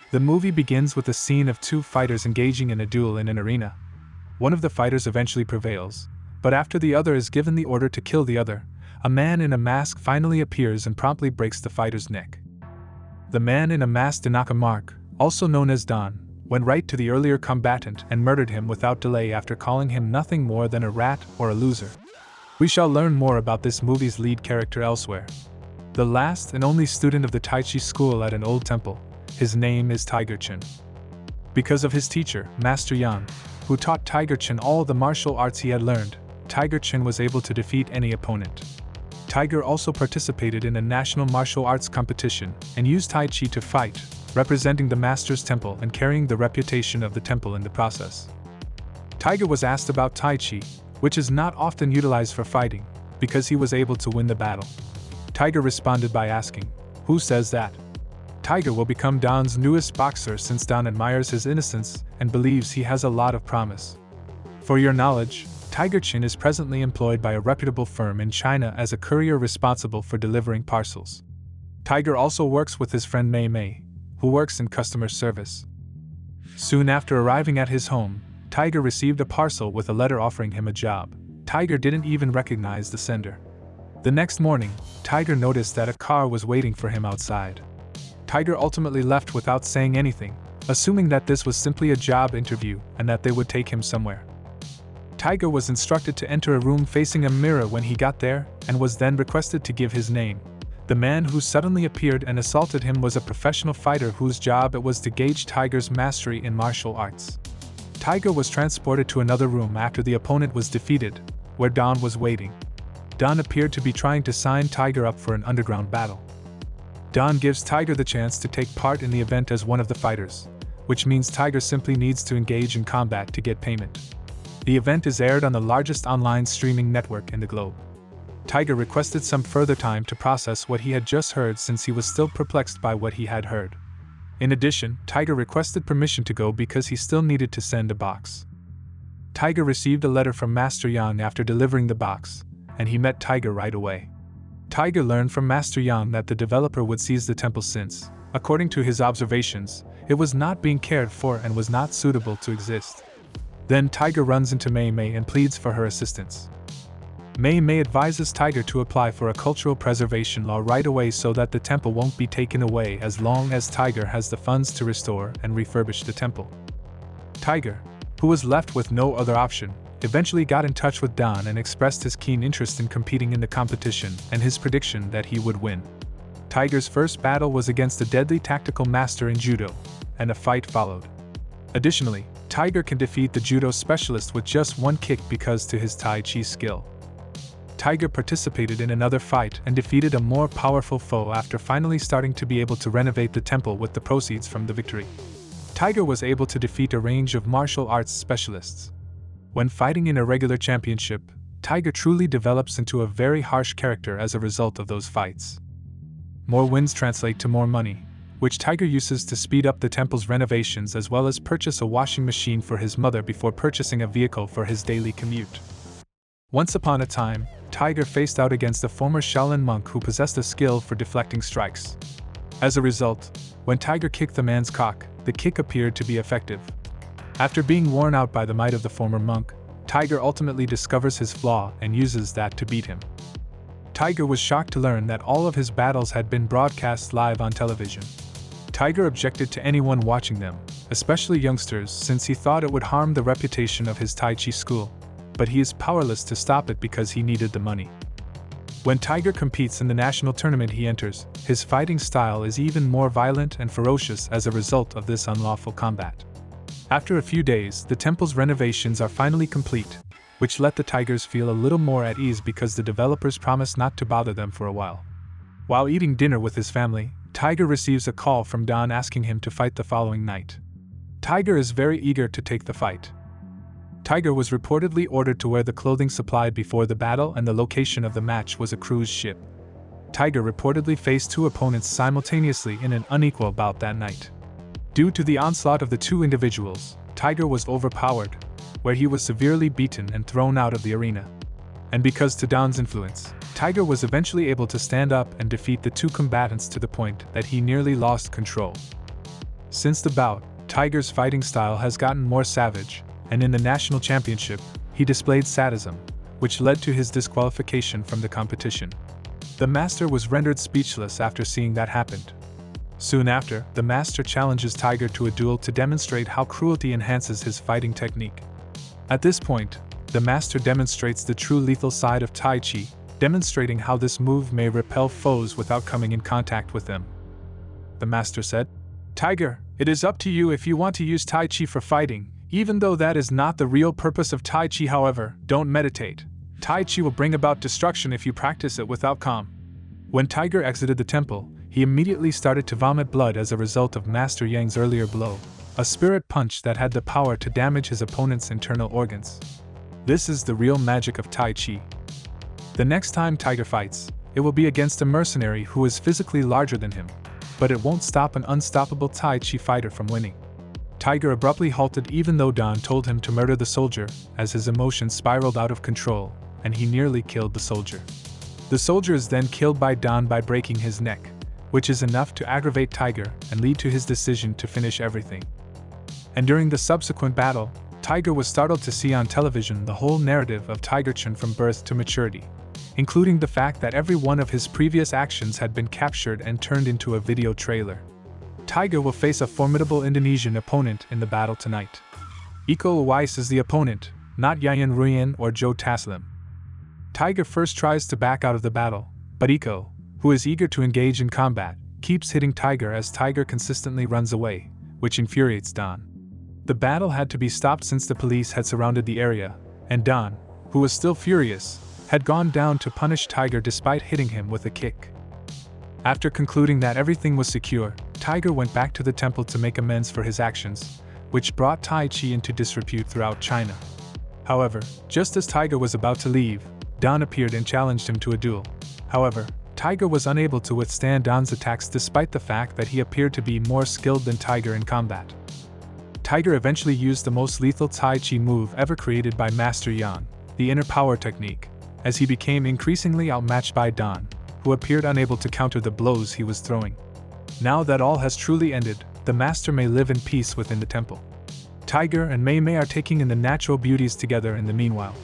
The movie begins with a scene of two fighters engaging in a duel in an arena. One of the fighters eventually prevails, but after the other is given the order to kill the other, a man in a mask finally appears and promptly breaks the fighter's neck. The man in a mask, Tanaka Mark, also known as Don, went right to the earlier combatant and murdered him without delay after calling him nothing more than a rat or a loser. We shall learn more about this movie's lead character elsewhere. The last and only student of the Tai Chi school at an old temple, his name is Tiger Chen. Because of his teacher, Master Yang, who taught Tiger Chen all the martial arts he had learned, Tiger Chen was able to defeat any opponent. Tiger also participated in a national martial arts competition and used Tai Chi to fight, representing the master's temple and carrying the reputation of the temple in the process. Tiger was asked about Tai Chi, which is not often utilized for fighting, because he was able to win the battle. Tiger responded by asking, "Who says that?" Tiger will become Don's newest boxer since Don admires his innocence and believes he has a lot of promise. For your knowledge, Tiger Chen is presently employed by a reputable firm in China as a courier responsible for delivering parcels. Tiger also works with his friend Mei Mei, who works in customer service. Soon after arriving at his home, Tiger received a parcel with a letter offering him a job. Tiger didn't even recognize the sender. The next morning, Tiger noticed that a car was waiting for him outside. Tiger ultimately left without saying anything, assuming that this was simply a job interview and that they would take him somewhere. Tiger was instructed to enter a room facing a mirror when he got there, and was then requested to give his name. The man who suddenly appeared and assaulted him was a professional fighter whose job it was to gauge Tiger's mastery in martial arts. Tiger was transported to another room after the opponent was defeated, where Don was waiting. Don appeared to be trying to sign Tiger up for an underground battle. Don gives Tiger the chance to take part in the event as one of the fighters, which means Tiger simply needs to engage in combat to get payment. The event is aired on the largest online streaming network in the globe. Tiger requested some further time to process what he had just heard since he was still perplexed by what he had heard. In addition, Tiger requested permission to go because he still needed to send a box. Tiger received a letter from Master Yang after delivering the box, and he met Tiger right away. Tiger learned from Master Yang that the developer would seize the temple since, according to his observations, it was not being cared for and was not suitable to exist. Then Tiger runs into Mei Mei and pleads for her assistance. Mei Mei advises Tiger to apply for a cultural preservation law right away so that the temple won't be taken away as long as Tiger has the funds to restore and refurbish the temple. Tiger, who was left with no other option, eventually got in touch with Don and expressed his keen interest in competing in the competition and his prediction that he would win. Tiger's first battle was against a deadly tactical master in judo, and a fight followed. Additionally, Tiger can defeat the judo specialist with just one kick because to his Tai Chi skill. Tiger participated in another fight and defeated a more powerful foe after finally starting to be able to renovate the temple with the proceeds from the victory. Tiger was able to defeat a range of martial arts specialists. When fighting in a regular championship, Tiger truly develops into a very harsh character as a result of those fights. More wins translate to more money, which Tiger uses to speed up the temple's renovations as well as purchase a washing machine for his mother before purchasing a vehicle for his daily commute. Once upon a time, Tiger faced out against a former Shaolin monk who possessed a skill for deflecting strikes. As a result, when Tiger kicked the man's cock, the kick appeared to be effective. After being worn out by the might of the former monk, Tiger ultimately discovers his flaw and uses that to beat him. Tiger was shocked to learn that all of his battles had been broadcast live on television. Tiger objected to anyone watching them, especially youngsters, since he thought it would harm the reputation of his Tai Chi school, but he is powerless to stop it because he needed the money. When Tiger competes in the national tournament he enters, his fighting style is even more violent and ferocious as a result of this unlawful combat. After a few days, the temple's renovations are finally complete, which let the Tigers feel a little more at ease because the developers promised not to bother them for a while. While eating dinner with his family, Tiger receives a call from Don asking him to fight the following night. Tiger is very eager to take the fight. Tiger was reportedly ordered to wear the clothing supplied before the battle, and the location of the match was a cruise ship. Tiger reportedly faced two opponents simultaneously in an unequal bout that night. Due to the onslaught of the two individuals, Tiger was overpowered, where he was severely beaten and thrown out of the arena. And because to Don's influence, Tiger was eventually able to stand up and defeat the two combatants to the point that he nearly lost control. Since the bout, Tiger's fighting style has gotten more savage, and in the national championship, he displayed sadism, which led to his disqualification from the competition. The master was rendered speechless after seeing that happened. Soon after, the master challenges Tiger to a duel to demonstrate how cruelty enhances his fighting technique. At this point, the master demonstrates the true lethal side of Tai Chi, demonstrating how this move may repel foes without coming in contact with them. The master said, "Tiger, it is up to you if you want to use Tai Chi for fighting, even though that is not the real purpose of Tai Chi. However, don't meditate. Tai Chi will bring about destruction if you practice it without calm." When Tiger exited the temple, he immediately started to vomit blood as a result of Master Yang's earlier blow, a spirit punch that had the power to damage his opponent's internal organs. This is the real magic of Tai Chi. The next time Tiger fights, it will be against a mercenary who is physically larger than him, but it won't stop an unstoppable Tai Chi fighter from winning. Tiger abruptly halted even though Don told him to murder the soldier, as his emotions spiraled out of control, and he nearly killed the soldier. The soldier is then killed by Don by breaking his neck, which is enough to aggravate Tiger and lead to his decision to finish everything. And during the subsequent battle, Tiger was startled to see on television the whole narrative of Tiger Chun from birth to maturity, including the fact that every one of his previous actions had been captured and turned into a video trailer. Tiger will face a formidable Indonesian opponent in the battle tonight. Iko Uwais is the opponent, not Yayan Ruyan or Joe Taslim. Tiger first tries to back out of the battle, but Iko, who is eager to engage in combat, keeps hitting Tiger as Tiger consistently runs away, which infuriates Don. The battle had to be stopped since the police had surrounded the area, and Don, who was still furious, had gone down to punish Tiger despite hitting him with a kick. After concluding that everything was secure, Tiger went back to the temple to make amends for his actions, which brought Tai Chi into disrepute throughout China. However, just as Tiger was about to leave, Don appeared and challenged him to a duel. However, Tiger was unable to withstand Don's attacks despite the fact that he appeared to be more skilled than Tiger in combat. Tiger eventually used the most lethal Tai Chi move ever created by Master Yang, the inner power technique, as he became increasingly outmatched by Don, who appeared unable to counter the blows he was throwing. Now that all has truly ended, the master may live in peace within the temple. Tiger and Mei Mei are taking in the natural beauties together in the meanwhile.